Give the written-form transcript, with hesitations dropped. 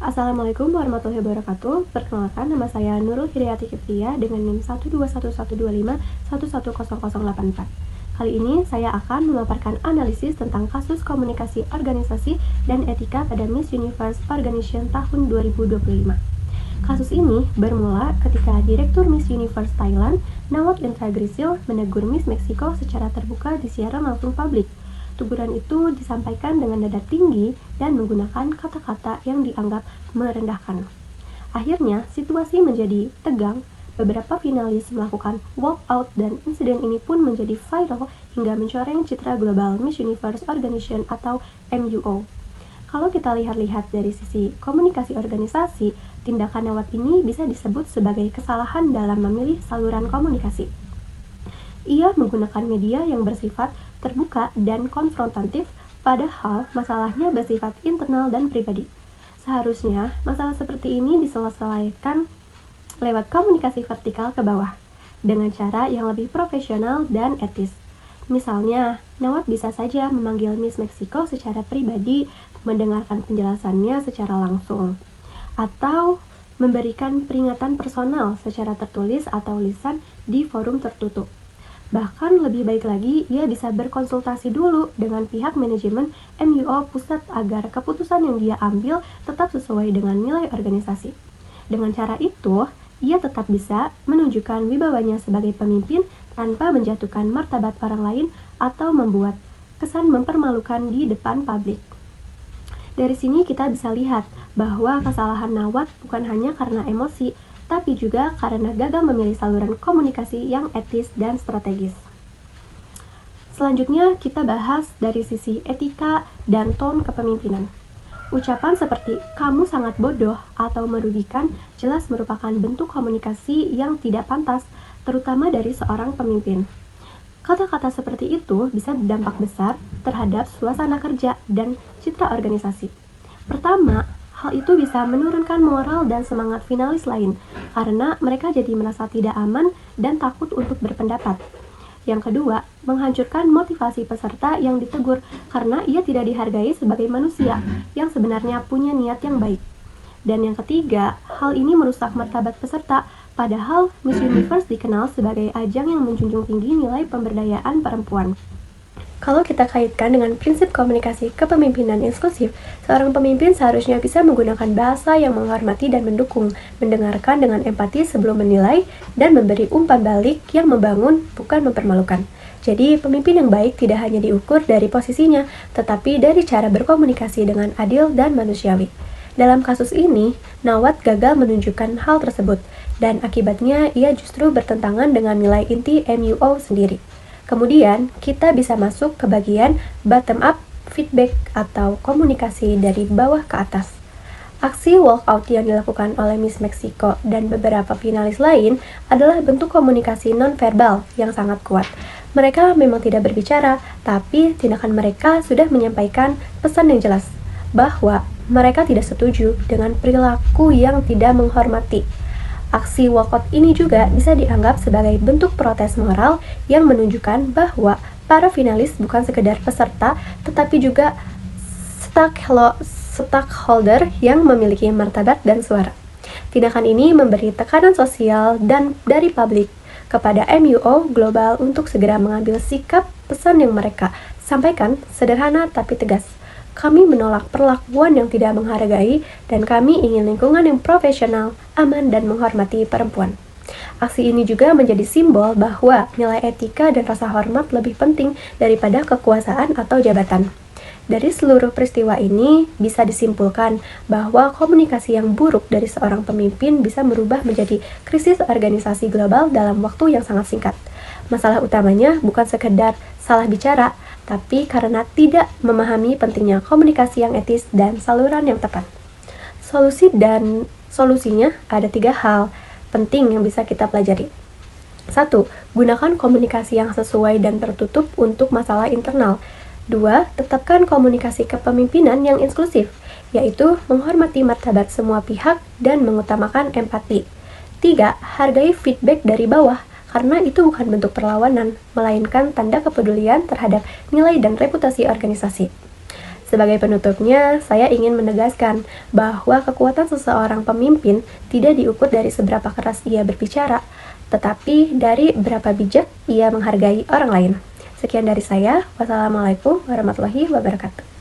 Assalamualaikum warahmatullahi wabarakatuh. Perkenalkan, nama saya Nurul Hidayati Kiptia dengan NIM 1211125110084. Kali ini saya akan memaparkan analisis tentang kasus komunikasi organisasi dan etika pada Miss Universe Organization tahun 2025. Kasus ini bermula ketika Direktur Miss Universe Thailand, Nawat Indragrisil, menegur Miss Meksiko secara terbuka di siaran langsung publik. Teguran itu disampaikan dengan nada tinggi dan menggunakan kata-kata yang dianggap merendahkan. Akhirnya, situasi menjadi tegang. Beberapa finalis melakukan walkout dan insiden ini pun menjadi viral hingga mencoreng citra global Miss Universe Organization atau MUO. Kalau kita lihat-lihat dari sisi komunikasi organisasi, tindakan Nawat ini bisa disebut sebagai kesalahan dalam memilih saluran komunikasi. Ia menggunakan media yang bersifat terbuka dan konfrontatif, padahal masalahnya bersifat internal dan pribadi. Seharusnya, masalah seperti ini diselesaikan lewat komunikasi vertikal ke bawah, dengan cara yang lebih profesional dan etis. Misalnya, Nawat bisa saja memanggil Miss Meksiko secara pribadi, mendengarkan penjelasannya secara langsung, atau memberikan peringatan personal secara tertulis atau lisan di forum tertutup. Bahkan lebih baik lagi, ia bisa berkonsultasi dulu dengan pihak manajemen MUO pusat agar keputusan yang dia ambil tetap sesuai dengan nilai organisasi. Dengan cara itu, ia tetap bisa menunjukkan wibawanya sebagai pemimpin tanpa menjatuhkan martabat orang lain atau membuat kesan mempermalukan di depan publik. Dari sini kita bisa lihat bahwa kesalahan Nawat bukan hanya karena emosi, tapi juga karena gagal memilih saluran komunikasi yang etis dan strategis. Selanjutnya, kita bahas dari sisi etika dan tone kepemimpinan. Ucapan seperti "kamu sangat bodoh" atau merugikan jelas merupakan bentuk komunikasi yang tidak pantas, terutama dari seorang pemimpin. Kata-kata seperti itu bisa berdampak besar terhadap suasana kerja dan citra organisasi. Pertama, hal itu bisa menurunkan moral dan semangat finalis lain, karena mereka jadi merasa tidak aman dan takut untuk berpendapat. Yang kedua, menghancurkan motivasi peserta yang ditegur karena ia tidak dihargai sebagai manusia yang sebenarnya punya niat yang baik. Dan yang ketiga, hal ini merusak martabat peserta, padahal Miss Universe dikenal sebagai ajang yang menjunjung tinggi nilai pemberdayaan perempuan. Kalau kita kaitkan dengan prinsip komunikasi kepemimpinan inklusif, seorang pemimpin seharusnya bisa menggunakan bahasa yang menghormati dan mendukung, mendengarkan dengan empati sebelum menilai, dan memberi umpan balik yang membangun, bukan mempermalukan. Jadi, pemimpin yang baik tidak hanya diukur dari posisinya, tetapi dari cara berkomunikasi dengan adil dan manusiawi. Dalam kasus ini, Nawat gagal menunjukkan hal tersebut, dan akibatnya ia justru bertentangan dengan nilai inti MUO sendiri. Kemudian, kita bisa masuk ke bagian bottom-up feedback atau komunikasi dari bawah ke atas. Aksi walkout yang dilakukan oleh Miss Meksiko dan beberapa finalis lain adalah bentuk komunikasi non-verbal yang sangat kuat. Mereka memang tidak berbicara, tapi tindakan mereka sudah menyampaikan pesan yang jelas, bahwa mereka tidak setuju dengan perilaku yang tidak menghormati. Aksi walkout ini juga bisa dianggap sebagai bentuk protes moral yang menunjukkan bahwa para finalis bukan sekedar peserta, tetapi juga stakeholder yang memiliki martabat dan suara. Tindakan ini memberi tekanan sosial dan dari publik kepada MUO global untuk segera mengambil sikap. Pesan yang mereka sampaikan sederhana tapi tegas. Kami menolak perlakuan yang tidak menghargai, dan kami ingin lingkungan yang profesional, aman, dan menghormati perempuan. Aksi ini juga menjadi simbol bahwa nilai etika dan rasa hormat lebih penting daripada kekuasaan atau jabatan. Dari seluruh peristiwa ini, bisa disimpulkan bahwa komunikasi yang buruk dari seorang pemimpin bisa merubah menjadi krisis organisasi global dalam waktu yang sangat singkat. Masalah utamanya bukan sekedar salah bicara, tapi karena tidak memahami pentingnya komunikasi yang etis dan saluran yang tepat. Solusinya ada 3 hal penting yang bisa kita pelajari. 1. Gunakan komunikasi yang sesuai dan tertutup untuk masalah internal. 2. Tetapkan komunikasi kepemimpinan yang inklusif, yaitu menghormati martabat semua pihak dan mengutamakan empati. 3. Hargai feedback dari bawah, karena itu bukan bentuk perlawanan, melainkan tanda kepedulian terhadap nilai dan reputasi organisasi. Sebagai penutupnya, saya ingin menegaskan bahwa kekuatan seseorang pemimpin tidak diukur dari seberapa keras ia berbicara, tetapi dari berapa bijak ia menghargai orang lain. Sekian dari saya. Wassalamualaikum warahmatullahi wabarakatuh.